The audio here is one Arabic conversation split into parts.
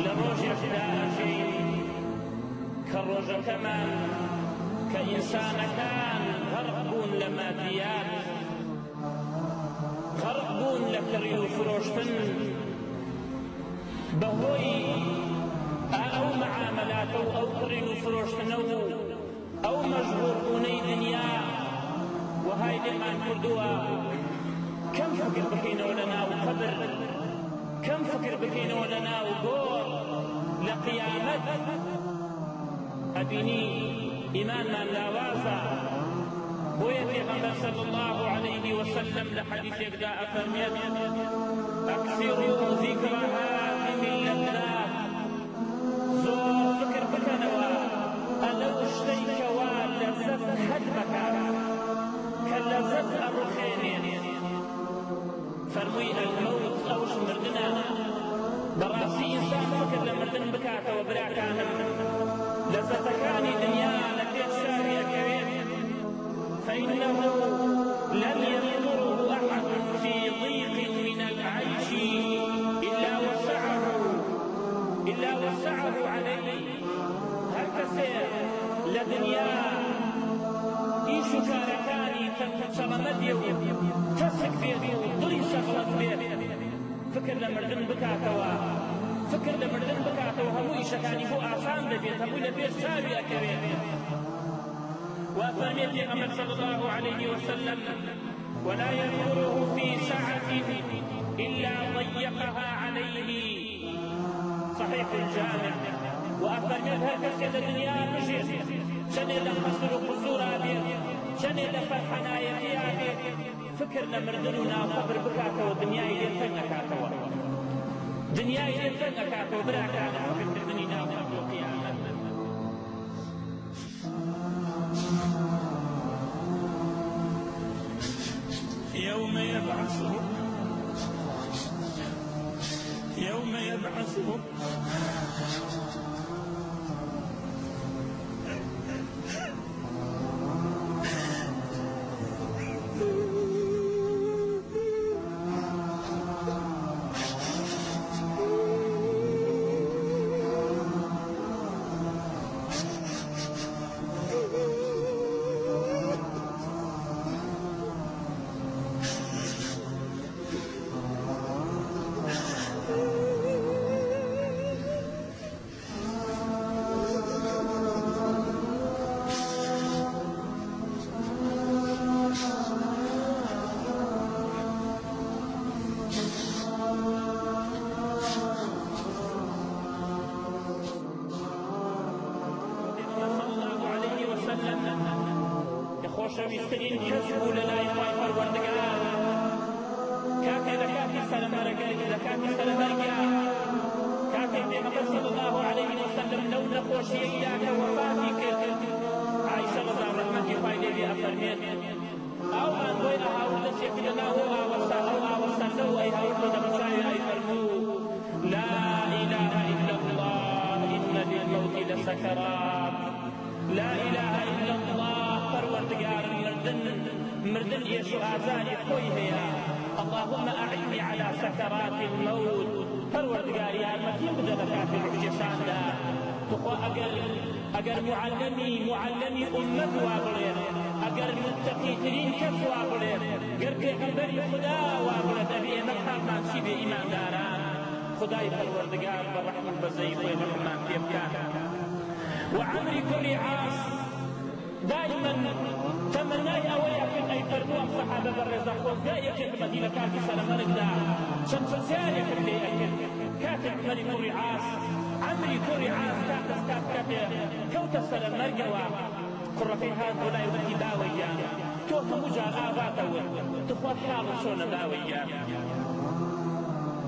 لروجنا أجين كالروج كمان كإنسان كان غرقون لماديات غرقون لكريو فروشتن بهوي أو معاملات أو كريو فروشتن أو مجبور بوني دنيا وهاي لمن كردوا كم فكر بكينا ولنا وقبر كم فكر بكينا ولنا وقور لقيامت أبيني إيمان من لاوازا بويا پیغمبر صلى الله عليه وسلم لحديث يقداء فرميت أكثروا ذكر هذه اللذات زور فكر بكنوا ألو اشتيك ولذت حد مكان كاللذت الرخينين فرمي الموت أوش مردنا براسي إنسان فكر لمردن بكاته وبراكانا لذتكاني دنيا لكي شاري أكوين فإنه لم يضره أحد في ضيق من العيش إلا وسعه عليه هكذا لدنيا إيشو كاركاني تنكسر مديو تسك بيدو ضري شغلت بيدو فكر لمردن بكاتوا فكر لمردن بكاتوا همو إيشكاني هو آسان دبيت همو لبيت سابي أكوين وأفرميت لأمر صلى الله عليه وسلم ولا يذكره في سعة إلا ضيقها عليه صحيح الجامع وأفرميت هكذا الدنيا مجيز شني لخسر قصورا بيت شني لفرحنا يتيا بيت فكر لمردننا قبر بكاته والدنيا يلتن أكاته دنيا يلتن أكاته براكانا فكر الدنيا وقبر القيامة يوم يبعثهم خوشویسترین کس بوو لە لای خوای پەروەردگار کاتێ لە کاتی سەرمەرگیان کاتێ پێغەمبەر صلی الله عليه وسلم لەو نەخۆشیەیەدا کە وەفاتی کرد عایشە ڕەضا ڕەحمەتی خوای لێ بێ ئەفەرمێت ئەوان بۆی ئاهاوردەچێک لەناو ئاوەستا ئەو ئاوەستا لەو ئەی هەوڵ دەبەچایە ئەی فەرموو لا إله إلا الله إن للموت لسكرات لا إله إلا الله پروردگار مردن يشو آزاني خوي هيا اللهم أعني على سكرات الموت پروردگار يا مكين بدلكات العجشان دا تخوى أقر معلمي أمت وابلين أقر متقي ترين كس وابلين قر پیغمبر خدا وابلين أبي مقام مانشي بي إيمان داران خداي پروردگار برحمة بزيب ويرحمان تيبكان وعمري كل عاص دائما تمناي أويا كن أي فردوهم صحابة بالرزاق وزايا كن مدينة كاتي سلمانك دا شمس زايا كن لي أكن كاتب ملك رعاس عمري كل عاص كاتب كوت سلمانك قرتي هذا ولا يبكي داويا توت مجال آباته تخوات حال شون داويا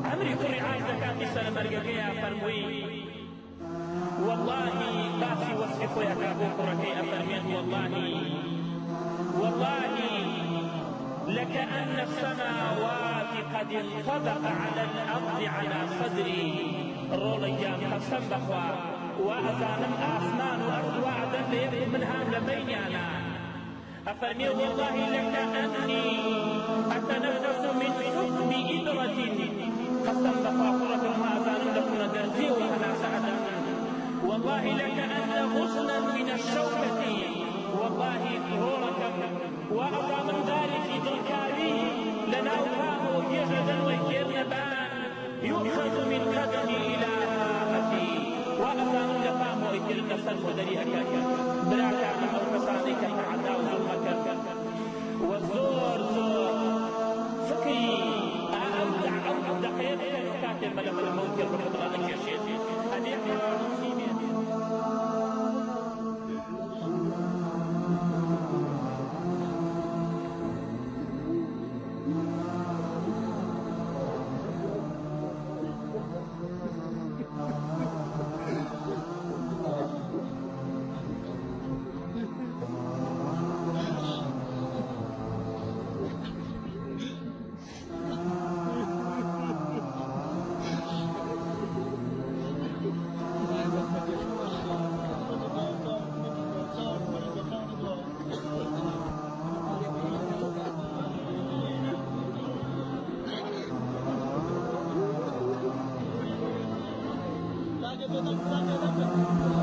عمري كل عاص كاتي سلمانك فرموي والله باسي وصفه يا كابو قرتي أفرميت والله لكأن السماوات قد انطبق على الأرض على صدري روليان قسم بخوا وأزانم آسمان وأرض وعدا ليبقى منها لبيننا أفرمي والله لكأني أتنفس من حكم إبرة قسم بخوا قرة ما أزانم لكم درزي وأنا دەری ئەکات براکانم ئەو کەسانەی کە تەعەدا و زوڵمەکەن و زۆر زۆر فکری ئەو دەقەیە بکەن و کاتێ مەلەکەل مەوتی ڕوحڵا ئەکێشێت هەدێ حیوانێکی بێت Gracias.